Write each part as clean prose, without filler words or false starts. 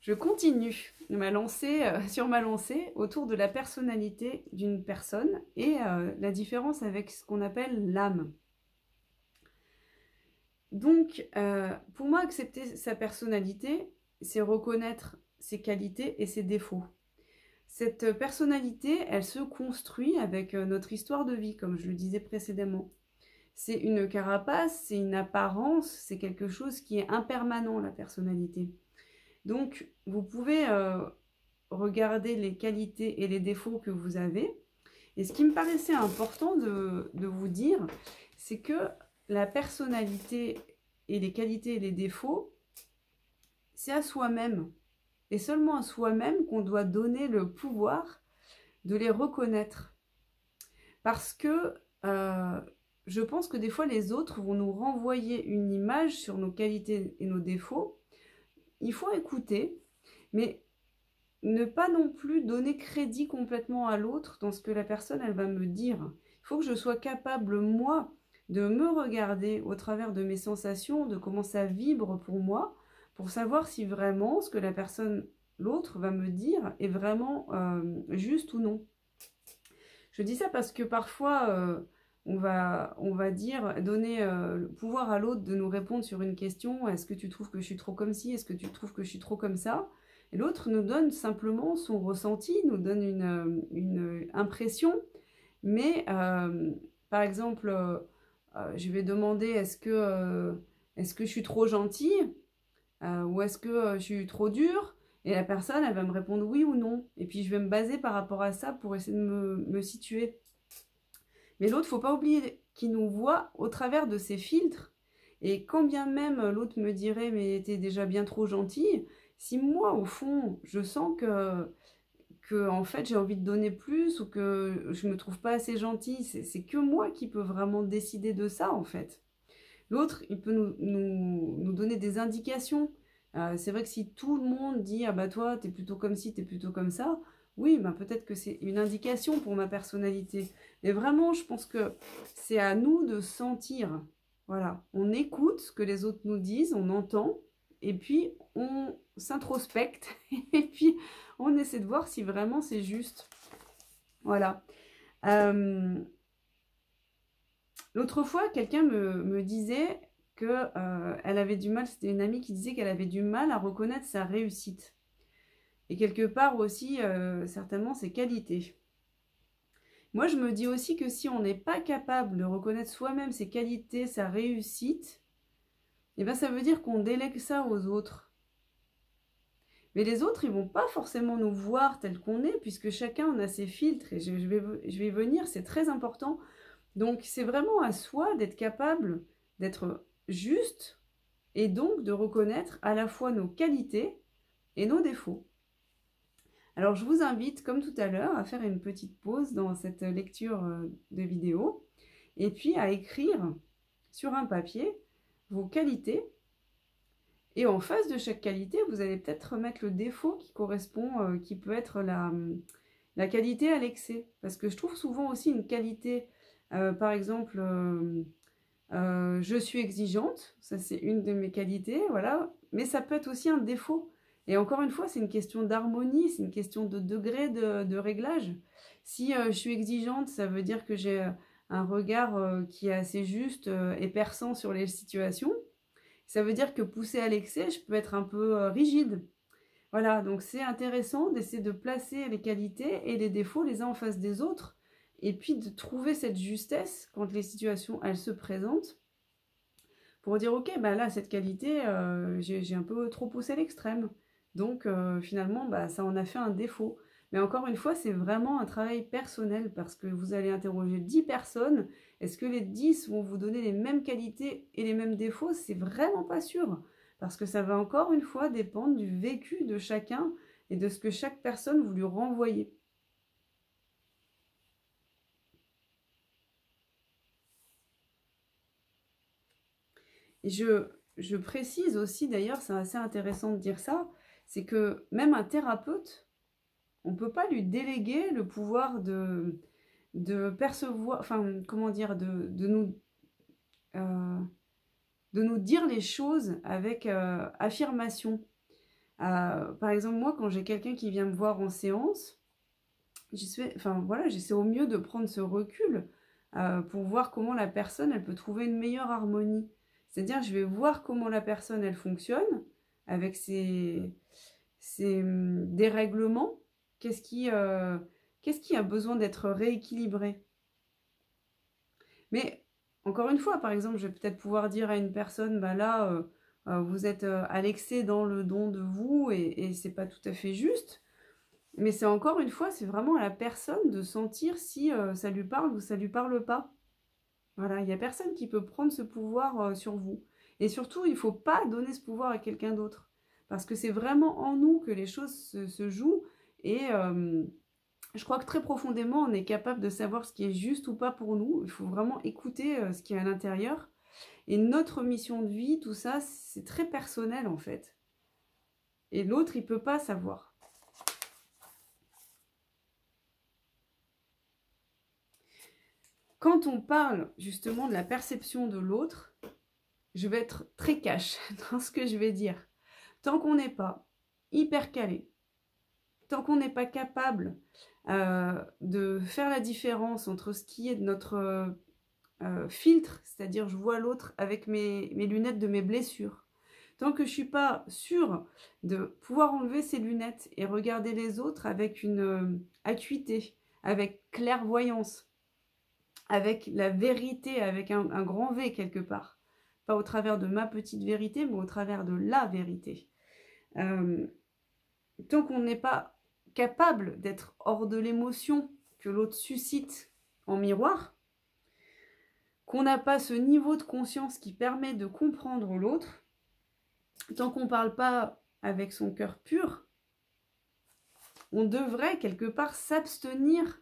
Je continue sur ma lancée autour de la personnalité d'une personne et la différence avec ce qu'on appelle l'âme. Donc, pour moi, accepter sa personnalité, c'est reconnaître ses qualités et ses défauts. Cette personnalité, elle se construit avec notre histoire de vie, comme je le disais précédemment. C'est une carapace, c'est une apparence, c'est quelque chose qui est impermanent, la personnalité. Donc, vous pouvez regarder les qualités et les défauts que vous avez. Et ce qui me paraissait important de vous dire, c'est que la personnalité et les qualités et les défauts, c'est à soi-même. Et seulement à soi-même qu'on doit donner le pouvoir de les reconnaître. Parce que je pense que des fois, les autres vont nous renvoyer une image sur nos qualités et nos défauts. Il faut écouter, mais ne pas non plus donner crédit complètement à l'autre dans ce que la personne, elle va me dire. Il faut que je sois capable, moi, de me regarder au travers de mes sensations, de comment ça vibre pour moi, pour savoir si vraiment ce que la personne, l'autre, va me dire est vraiment juste ou non. Je dis ça parce que parfois, on va donner le pouvoir à l'autre de nous répondre sur une question. Est-ce que tu trouves que je suis trop comme ci? Est-ce que tu trouves que je suis trop comme ça? Et l'autre nous donne simplement son ressenti, nous donne une impression. Mais, par exemple, je vais demander est-ce que je suis trop gentille ou est-ce que je suis trop dure? Et la personne, elle va me répondre oui ou non. Et puis, je vais me baser par rapport à ça pour essayer de me situer. Mais l'autre, il ne faut pas oublier qu'il nous voit au travers de ses filtres. Et quand bien même l'autre me dirait « mais t'es déjà bien trop gentille », si moi, au fond, je sens que en fait, j'ai envie de donner plus ou que je ne me trouve pas assez gentille, c'est que moi qui peux vraiment décider de ça, en fait. L'autre, il peut nous donner des indications. C'est vrai que si tout le monde dit « ah bah toi, t'es plutôt comme ci, t'es plutôt comme ça », oui, bah peut-être que c'est une indication pour ma personnalité. Mais vraiment, je pense que c'est à nous de sentir. Voilà, on écoute ce que les autres nous disent, on entend, et puis on s'introspecte, et puis on essaie de voir si vraiment c'est juste. Voilà. L'autre fois, quelqu'un me disait qu'elle avait du mal, c'était une amie qui disait qu'elle avait du mal à reconnaître sa réussite. Et quelque part aussi, certainement, ses qualités. Moi, je me dis aussi que si on n'est pas capable de reconnaître soi-même ses qualités, sa réussite, eh ben, ça veut dire qu'on délègue ça aux autres. Mais les autres, ils ne vont pas forcément nous voir tel qu'on est, puisque chacun en a ses filtres. Et je vais y venir, c'est très important. Donc, c'est vraiment à soi d'être capable d'être juste et donc de reconnaître à la fois nos qualités et nos défauts. Alors, je vous invite, comme tout à l'heure, à faire une petite pause dans cette lecture de vidéo et puis à écrire sur un papier vos qualités. Et en face de chaque qualité, vous allez peut-être remettre le défaut qui correspond, qui peut être la qualité à l'excès. Parce que je trouve souvent aussi une qualité, par exemple, je suis exigeante, ça c'est une de mes qualités, voilà. Mais ça peut être aussi un défaut. Et encore une fois, c'est une question d'harmonie, c'est une question de degré de réglage. Si je suis exigeante, ça veut dire que j'ai un regard qui est assez juste et perçant sur les situations. Ça veut dire que poussée à l'excès, je peux être un peu rigide. Voilà, donc c'est intéressant d'essayer de placer les qualités et les défauts les uns en face des autres et puis de trouver cette justesse quand les situations, elles se présentent pour dire, ok, bah là, cette qualité, j'ai un peu trop poussé à l'extrême. Donc, finalement, bah, ça en a fait un défaut. Mais encore une fois, c'est vraiment un travail personnel parce que vous allez interroger 10 personnes. Est-ce que les 10 vont vous donner les mêmes qualités et les mêmes défauts? C'est vraiment pas sûr. Parce que ça va encore une fois dépendre du vécu de chacun et de ce que chaque personne vous lui renvoyez. Et je précise aussi, d'ailleurs, c'est assez intéressant de dire ça, c'est que même un thérapeute, on ne peut pas lui déléguer le pouvoir de percevoir, enfin, comment dire, de nous dire les choses avec affirmation. Par exemple, moi, quand j'ai quelqu'un qui vient me voir en séance, j'essaie au mieux de prendre ce recul pour voir comment la personne, elle peut trouver une meilleure harmonie. C'est-à-dire, je vais voir comment la personne, elle fonctionne avec ses dérèglements. Qu'est-ce qui a besoin d'être rééquilibré? Mais encore une fois, par exemple, je vais peut-être pouvoir dire à une personne, bah là, vous êtes à l'excès dans le don de vous et c'est pas tout à fait juste. Mais c'est encore une fois, c'est vraiment à la personne de sentir si ça lui parle ou ça lui parle pas. Voilà, il n'y a personne qui peut prendre ce pouvoir sur vous. Et surtout, il ne faut pas donner ce pouvoir à quelqu'un d'autre. Parce que c'est vraiment en nous que les choses se jouent. Et je crois que très profondément, on est capable de savoir ce qui est juste ou pas pour nous. Il faut vraiment écouter ce qui est à l'intérieur. Et notre mission de vie, tout ça, c'est très personnel en fait. Et l'autre, il ne peut pas savoir. Quand on parle justement de la perception de l'autre, je vais être très cash dans ce que je vais dire. Tant qu'on n'est pas hyper calé, tant qu'on n'est pas capable de faire la différence entre ce qui est de notre filtre, c'est-à-dire je vois l'autre avec mes lunettes de mes blessures, tant que je ne suis pas sûre de pouvoir enlever ces lunettes et regarder les autres avec une acuité, avec clairvoyance, avec la vérité, avec un grand V quelque part, pas au travers de ma petite vérité, mais au travers de la vérité. Tant qu'on n'est pas capable d'être hors de l'émotion que l'autre suscite en miroir, qu'on n'a pas ce niveau de conscience qui permet de comprendre l'autre, tant qu'on ne parle pas avec son cœur pur, on devrait quelque part s'abstenir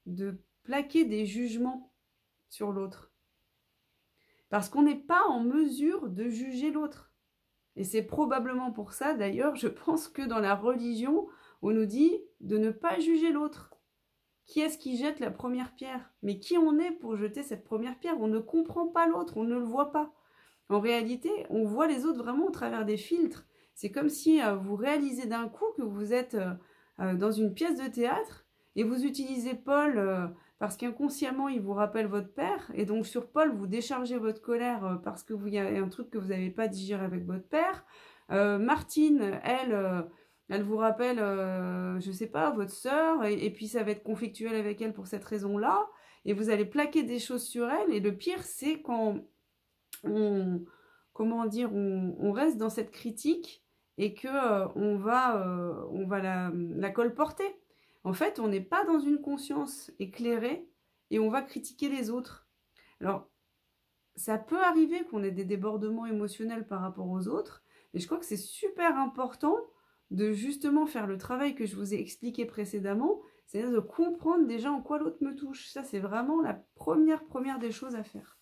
de plaquer des jugements sur l'autre. Parce qu'on n'est pas en mesure de juger l'autre. Et c'est probablement pour ça, d'ailleurs, je pense que dans la religion, on nous dit de ne pas juger l'autre. Qui est-ce qui jette la première pierre? Mais qui on est pour jeter cette première pierre? On ne comprend pas l'autre, on ne le voit pas. En réalité, on voit les autres vraiment au travers des filtres. C'est comme si vous réalisez d'un coup que vous êtes dans une pièce de théâtre et vous utilisez Paul parce qu'inconsciemment il vous rappelle votre père, et donc sur Paul vous déchargez votre colère parce que vous y a un truc que vous n'avez pas digéré avec votre père. Martine, elle vous rappelle, je sais pas, votre sœur, et puis ça va être conflictuel avec elle pour cette raison-là, et vous allez plaquer des choses sur elle, et le pire c'est quand on reste dans cette critique et que on va la colporter. En fait, on n'est pas dans une conscience éclairée et on va critiquer les autres. Alors, ça peut arriver qu'on ait des débordements émotionnels par rapport aux autres, mais je crois que c'est super important de justement faire le travail que je vous ai expliqué précédemment, c'est-à-dire de comprendre déjà en quoi l'autre me touche. Ça, c'est vraiment la première des choses à faire.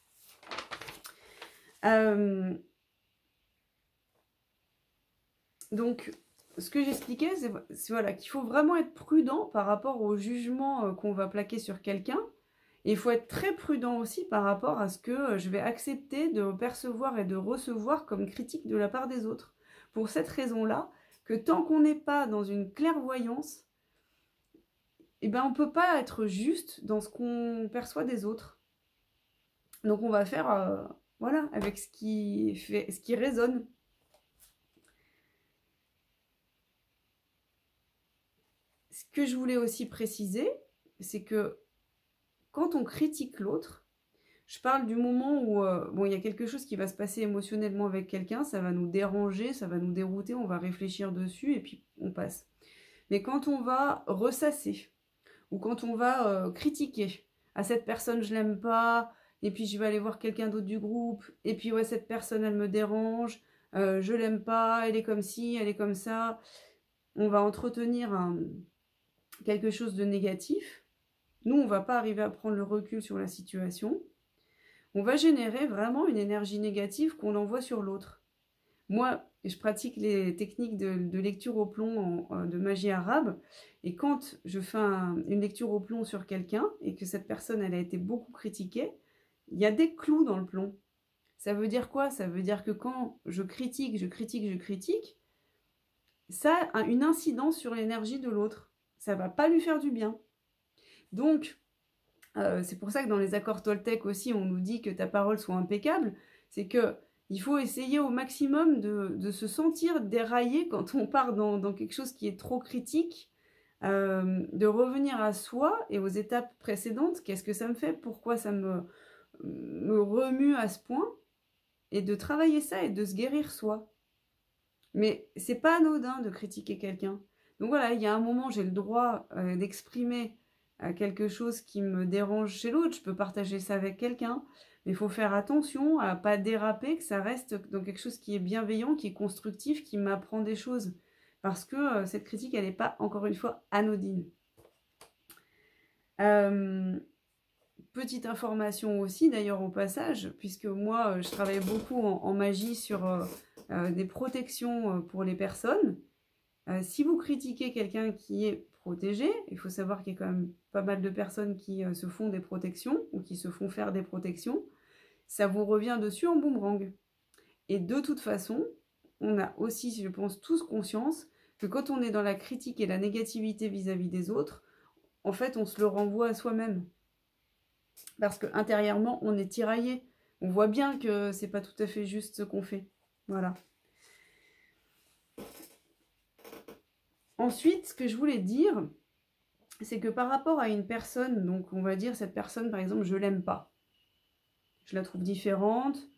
Donc, ce que j'expliquais, c'est voilà, qu'il faut vraiment être prudent par rapport au jugement qu'on va plaquer sur quelqu'un. Et il faut être très prudent aussi par rapport à ce que je vais accepter de percevoir et de recevoir comme critique de la part des autres. Pour cette raison-là, que tant qu'on n'est pas dans une clairvoyance, eh ben, on ne peut pas être juste dans ce qu'on perçoit des autres. Donc on va faire voilà, avec ce qui résonne. Ce que je voulais aussi préciser, c'est que quand on critique l'autre, je parle du moment où bon, il y a quelque chose qui va se passer émotionnellement avec quelqu'un, ça va nous déranger, ça va nous dérouter, on va réfléchir dessus et puis on passe. Mais quand on va ressasser, ou quand on va critiquer, à cette personne je l'aime pas, et puis je vais aller voir quelqu'un d'autre du groupe, et puis ouais, cette personne elle me dérange, je l'aime pas, elle est comme ci, elle est comme ça, on va entretenir quelque chose de négatif. Nous, on ne va pas arriver à prendre le recul sur la situation. On va générer vraiment une énergie négative qu'on envoie sur l'autre. Moi, je pratique les techniques de lecture au plomb de magie arabe, et quand je fais une lecture au plomb sur quelqu'un, et que cette personne elle a été beaucoup critiquée, il y a des clous dans le plomb. Ça veut dire quoi? Ça veut dire que quand je critique, ça a une incidence sur l'énergie de l'autre. Ça va pas lui faire du bien. Donc, c'est pour ça que dans les accords Toltec aussi, on nous dit que ta parole soit impeccable. C'est que il faut essayer au maximum de se sentir déraillé quand on part dans quelque chose qui est trop critique, de revenir à soi et aux étapes précédentes. Qu'est-ce que ça me fait? Pourquoi ça me remue à ce point? Et de travailler ça et de se guérir soi. Mais c'est pas anodin de critiquer quelqu'un. Donc voilà, il y a un moment, j'ai le droit d'exprimer quelque chose qui me dérange chez l'autre. Je peux partager ça avec quelqu'un. Mais il faut faire attention à pas déraper, que ça reste dans quelque chose qui est bienveillant, qui est constructif, qui m'apprend des choses. Parce que cette critique, elle n'est pas, encore une fois, anodine. Petite information aussi, d'ailleurs, au passage, puisque moi, je travaille beaucoup en magie sur des protections pour les personnes. Si vous critiquez quelqu'un qui est protégé, il faut savoir qu'il y a quand même pas mal de personnes qui se font des protections ou qui se font faire des protections, ça vous revient dessus en boomerang. Et de toute façon, on a aussi, je pense, tous conscience que quand on est dans la critique et la négativité vis-à-vis des autres, en fait, on se le renvoie à soi-même. Parce que intérieurement, on est tiraillé. On voit bien que c'est pas tout à fait juste ce qu'on fait. Voilà. Ensuite, ce que je voulais dire, c'est que par rapport à une personne, donc on va dire cette personne, par exemple, je l'aime pas. Je la trouve différente.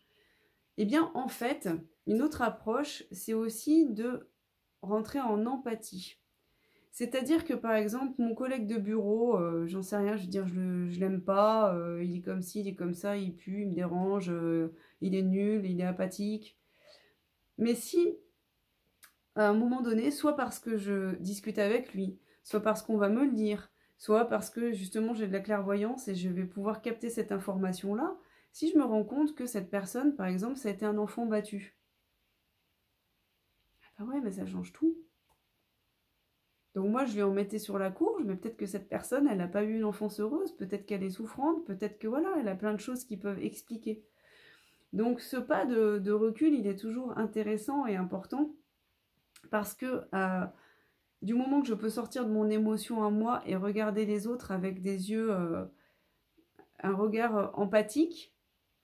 Eh bien, en fait, une autre approche, c'est aussi de rentrer en empathie. C'est-à-dire que, par exemple, mon collègue de bureau, j'en sais rien, je veux dire, je l'aime pas, il est comme ci, il est comme ça, il pue, il me dérange, il est nul, il est apathique. Mais si, à un moment donné, soit parce que je discute avec lui, soit parce qu'on va me le dire, soit parce que, justement, j'ai de la clairvoyance et je vais pouvoir capter cette information-là, si je me rends compte que cette personne, par exemple, ça a été un enfant battu. Ah bah ouais, mais ça change tout. Donc moi, je lui en mettais sur la courge, mais peut-être que cette personne, elle n'a pas eu une enfance heureuse, peut-être qu'elle est souffrante, peut-être que voilà, elle a plein de choses qui peuvent expliquer. Donc ce pas de recul, il est toujours intéressant et important, parce que du moment que je peux sortir de mon émotion à moi et regarder les autres avec des yeux, un regard empathique,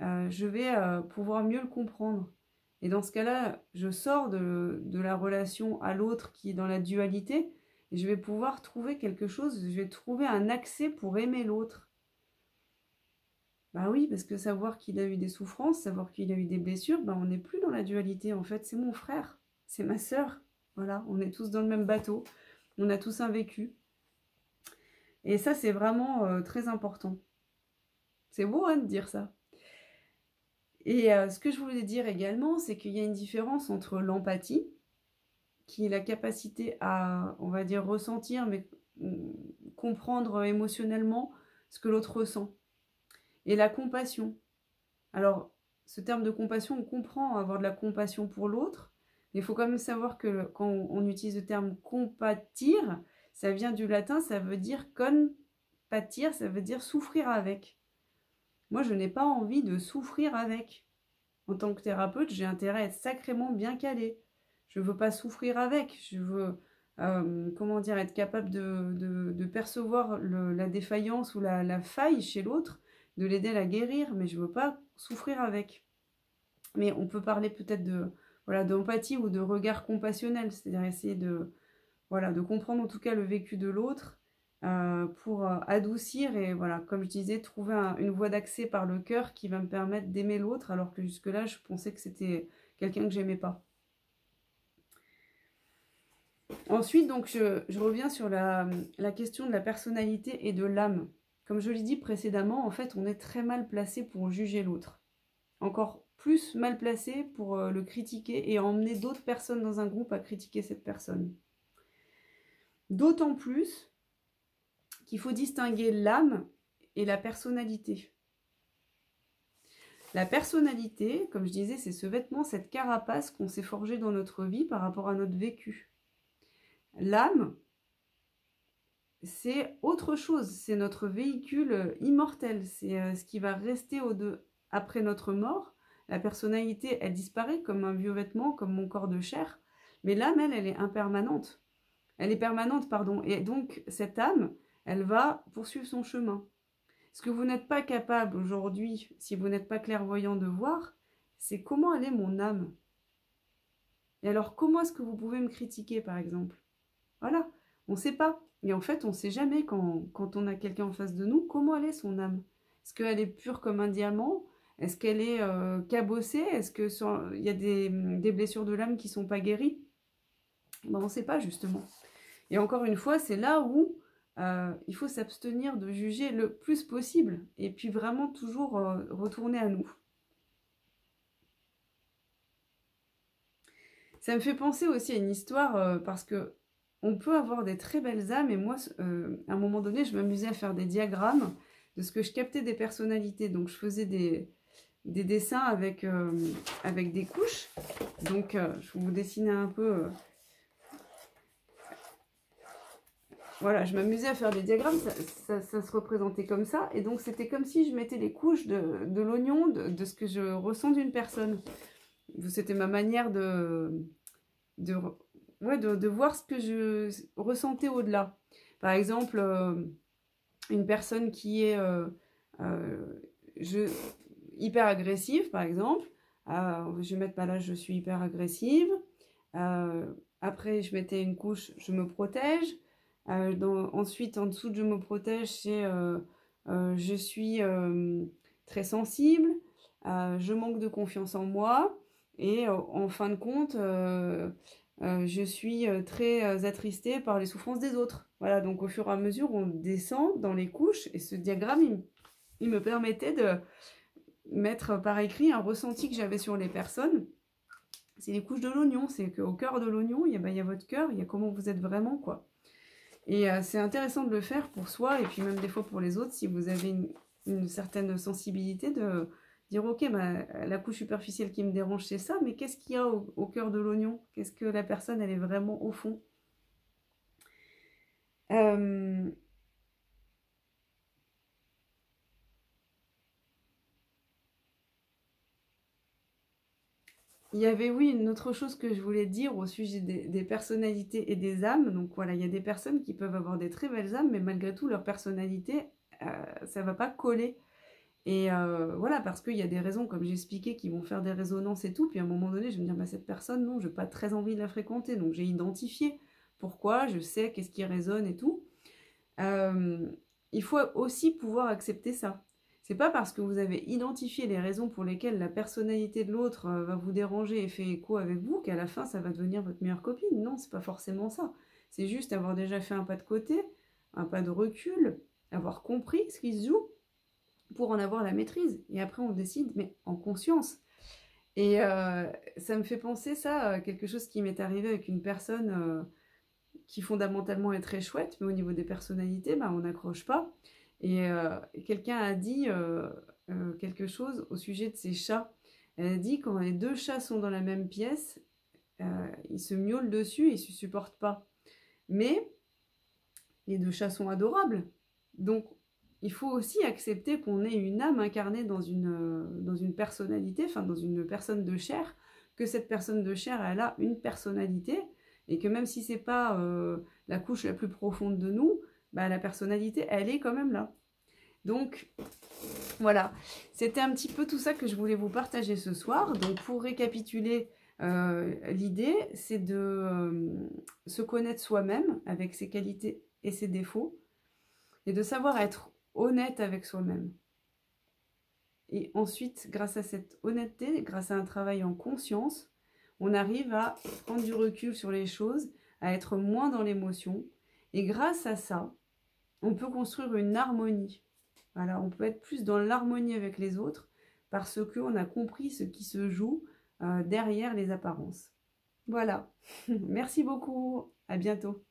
je vais pouvoir mieux le comprendre. Et dans ce cas-là, je sors de la relation à l'autre qui est dans la dualité, et je vais pouvoir trouver quelque chose, je vais trouver un accès pour aimer l'autre. Bah oui, parce que savoir qu'il a eu des souffrances, savoir qu'il a eu des blessures, bah on n'est plus dans la dualité, en fait, c'est mon frère, c'est ma sœur. Voilà, on est tous dans le même bateau, on a tous un vécu. Et ça, c'est vraiment très important. C'est beau hein, de dire ça. Et ce que je voulais dire également, c'est qu'il y a une différence entre l'empathie, qui est la capacité à, on va dire, ressentir, mais comprendre émotionnellement ce que l'autre ressent. Et la compassion. Alors, ce terme de compassion, on comprend avoir de la compassion pour l'autre, mais il faut quand même savoir que quand on utilise le terme compatir, ça vient du latin, ça veut dire compatir, ça veut dire souffrir avec. Moi, je n'ai pas envie de souffrir avec. En tant que thérapeute, j'ai intérêt à être sacrément bien calée. Je ne veux pas souffrir avec. Je veux, comment dire, être capable de percevoir la défaillance ou la faille chez l'autre, de l'aider à la guérir, mais je ne veux pas souffrir avec. Mais on peut parler peut-être d'empathie ou de regard compassionnel, c'est-à-dire essayer de comprendre en tout cas le vécu de l'autre, pour adoucir et voilà, comme je disais, trouver une voie d'accès par le cœur qui va me permettre d'aimer l'autre, alors que jusque-là, je pensais que c'était quelqu'un que j'aimais pas. Ensuite, donc, je reviens sur la question de la personnalité et de l'âme. Comme je l'ai dit précédemment, en fait, on est très mal placé pour juger l'autre. Encore plus mal placé pour le critiquer et emmener d'autres personnes dans un groupe à critiquer cette personne. D'autant plus qu'il faut distinguer l'âme et la personnalité. La personnalité, comme je disais, c'est ce vêtement, cette carapace qu'on s'est forgé dans notre vie par rapport à notre vécu. L'âme, c'est autre chose, c'est notre véhicule immortel, c'est ce qui va rester après notre mort. La personnalité, elle disparaît comme un vieux vêtement, comme mon corps de chair. Mais l'âme, elle est impermanente. Elle est permanente, pardon. Et donc, cette âme, elle va poursuivre son chemin. Ce que vous n'êtes pas capable aujourd'hui, si vous n'êtes pas clairvoyant de voir, c'est comment elle est mon âme. Et alors, comment est-ce que vous pouvez me critiquer, par exemple? Voilà, on ne sait pas. Et en fait, on ne sait jamais quand on a quelqu'un en face de nous, comment elle est son âme. Est-ce qu'elle est pure comme un diamant? Est-ce qu'elle est cabossée? Est-ce qu'il y a des blessures de l'âme qui ne sont pas guéries? Ben, on ne sait pas, justement. Et encore une fois, c'est là où il faut s'abstenir de juger le plus possible. Et puis vraiment toujours retourner à nous. Ça me fait penser aussi à une histoire parce que on peut avoir des très belles âmes. Et moi, à un moment donné, je m'amusais à faire des diagrammes de ce que je captais des personnalités. Donc, je faisais des dessins avec des couches. Donc, je vous dessinais un peu... voilà, je m'amusais à faire des diagrammes, ça se représentait comme ça. Et donc, c'était comme si je mettais les couches de l'oignon, de ce que je ressens d'une personne. C'était ma manière de voir ce que je ressentais au-delà. Par exemple, une personne qui est hyper agressive, par exemple. Je vais mettre pas là, je suis hyper agressive. Après, je mettais une couche, je me protège. Ensuite, en dessous de je me protège, c'est je suis très sensible, je manque de confiance en moi et en fin de compte, je suis très attristée par les souffrances des autres. Voilà, donc au fur et à mesure, on descend dans les couches et ce diagramme, il me permettait de mettre par écrit un ressenti que j'avais sur les personnes. C'est les couches de l'oignon, c'est qu'au cœur de l'oignon, il y a votre cœur, il y a comment vous êtes vraiment, quoi. Et c'est intéressant de le faire pour soi et puis même des fois pour les autres si vous avez une certaine sensibilité de dire ok, bah, la couche superficielle qui me dérange c'est ça, mais qu'est-ce qu'il y a au cœur de l'oignon? Qu'est-ce que la personne elle est vraiment au fond? Il y avait, oui, une autre chose que je voulais dire au sujet des personnalités et des âmes. Donc voilà, il y a des personnes qui peuvent avoir des très belles âmes, mais malgré tout, leur personnalité, ça ne va pas coller. Et voilà, parce qu'il y a des raisons, comme j'ai expliqué, qui vont faire des résonances et tout. Puis à un moment donné, je vais me dire, bah, cette personne, non, je n'ai pas très envie de la fréquenter. Donc j'ai identifié pourquoi, je sais qu'est-ce qui résonne et tout. Il faut aussi pouvoir accepter ça. C'est pas parce que vous avez identifié les raisons pour lesquelles la personnalité de l'autre va vous déranger et fait écho avec vous qu'à la fin ça va devenir votre meilleure copine. Non, c'est pas forcément ça. C'est juste avoir déjà fait un pas de côté, un pas de recul, avoir compris ce qui se joue pour en avoir la maîtrise. Et après on décide, mais en conscience. Et ça me fait penser ça à quelque chose qui m'est arrivé avec une personne qui fondamentalement est très chouette, mais au niveau des personnalités, bah, on n'accroche pas. Et quelqu'un a dit quelque chose au sujet de ces chats. Elle a dit quand les deux chats sont dans la même pièce, ils se miaulent dessus et ils ne se supportent pas. Mais les deux chats sont adorables. Donc il faut aussi accepter qu'on ait une âme incarnée dans une personnalité, enfin dans une personne de chair, que cette personne de chair, elle a une personnalité, et que même si c'est pas la couche la plus profonde de nous, bah, la personnalité, elle est quand même là. Donc, voilà. C'était un petit peu tout ça que je voulais vous partager ce soir. Donc, pour récapituler, l'idée, c'est de se connaître soi-même avec ses qualités et ses défauts, et de savoir être honnête avec soi-même. Et ensuite, grâce à cette honnêteté, grâce à un travail en conscience, on arrive à prendre du recul sur les choses, à être moins dans l'émotion. Et grâce à ça, on peut construire une harmonie. Voilà, on peut être plus dans l'harmonie avec les autres parce qu'on a compris ce qui se joue derrière les apparences. Voilà. Merci beaucoup. À bientôt.